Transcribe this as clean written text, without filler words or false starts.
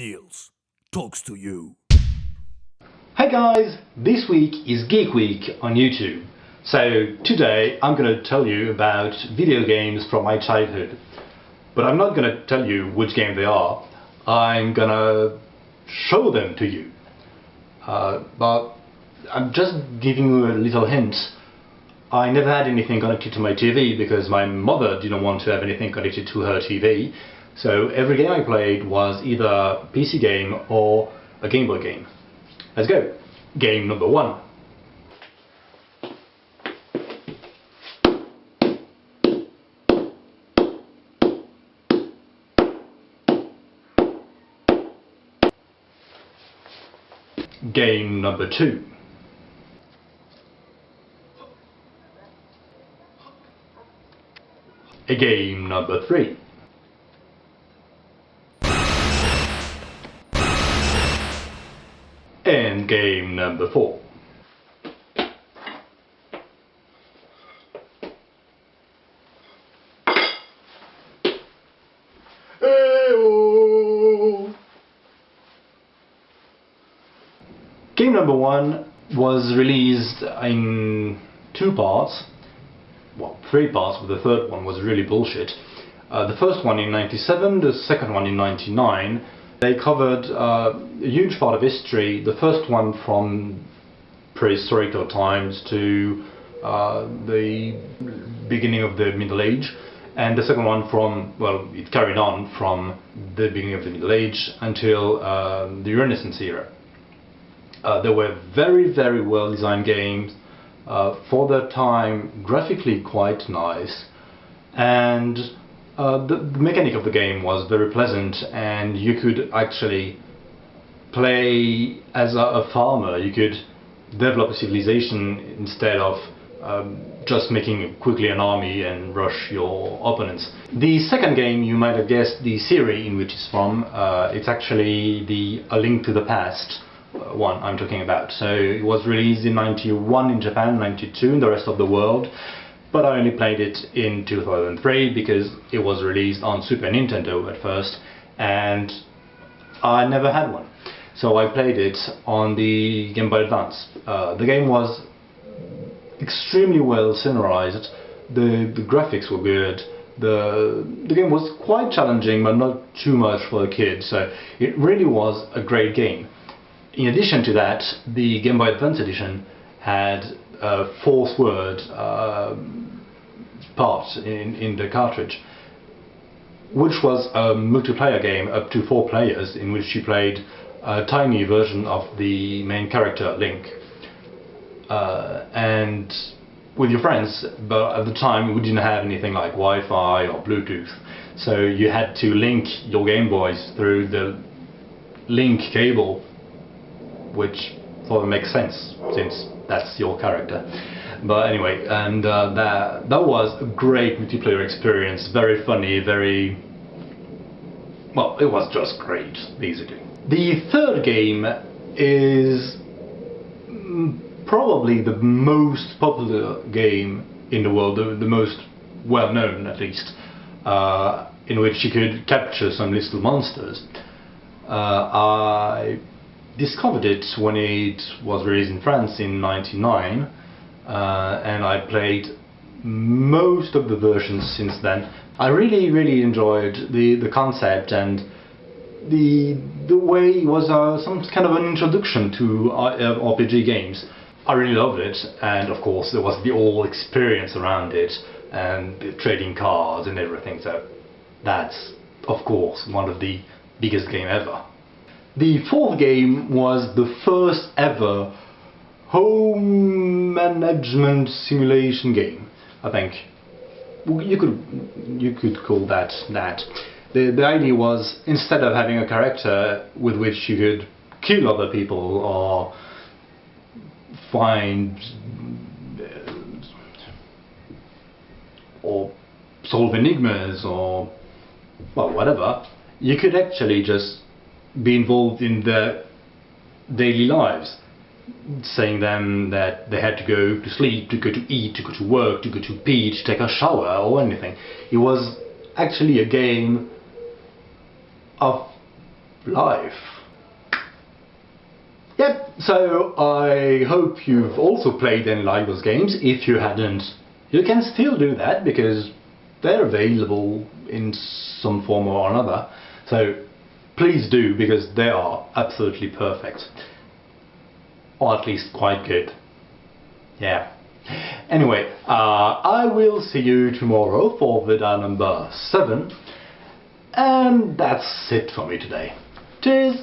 Nils Talks to you. Hey guys, this week is Geek Week on YouTube. So today I'm going to tell you about video games from my childhood. But I'm not going to tell you which game they are. I'm going to show them to you. But I'm just giving you a little hint. I never had anything connected to my TV because my mother didn't want to have anything connected to her TV. So every game I played was either a PC game or a Game Boy game. Let's go. Game number 1. Game number 2. Game number 3. And game number 4. Game number 1 was released in 2 parts. Well, 3 parts, but the third one was really bullshit. The first one in 97, the second one in 99. They covered a huge part of history. The first one from prehistoric times to the beginning of the Middle Age, and the second one from, well, it carried on from the beginning of the Middle Age until the Renaissance era. They were very, very well designed games. For their time, graphically quite nice, and the mechanic of the game was very pleasant, and you could actually play as a farmer. You could develop a civilization instead of just making quickly an army and rush your opponents. The second game, you might have guessed the series in which it's from. It's actually the A Link to the Past one I'm talking about. So it was released in 91 in Japan, 92 in the rest of the world, but I only played it in 2003 because it was released on Super Nintendo at first and I never had one. So I played it on the Game Boy Advance. The game was extremely well scenarized, the graphics were good, the game was quite challenging but not too much for a kid, so it really was a great game. In addition to that, the Game Boy Advance edition had a fourth word part in the cartridge, which was a multiplayer game up to 4 players in which you played a tiny version of the main character, Link, and with your friends, but at the time we didn't have anything like Wi-Fi or Bluetooth, so you had to link your Game Boys through the link cable, which sort of makes sense since that's your character. But anyway, and that was a great multiplayer experience, very funny, very, well, it was just great, basically. The third game is probably the most popular game in the world, the most well known at least, in which you could capture some little monsters. I discovered it when it was released in France in 99, and I played most of the versions since then. I really enjoyed the concept and the way it was some kind of an introduction to RPG games. I really loved it, and of course there was the whole experience around it and the trading cards and everything, so that's of course one of the biggest game ever. The fourth game was the first ever home management simulation game, I think. You could call that. The idea was, instead of having a character with which you could kill other people or find or solve enigmas or, well, whatever, you could actually just be involved in their daily lives, saying them that they had to go to sleep, to go to eat, to go to work, to go to pee, to take a shower or anything. It was actually a game of life. Yep, so I hope you've also played and liked those games. If you hadn't, you can still do that because they're available in some form or another. So please do, because they are absolutely perfect. Or at least quite good. Yeah. Anyway, I will see you tomorrow for VEDA number 7. And that's it for me today. Cheers!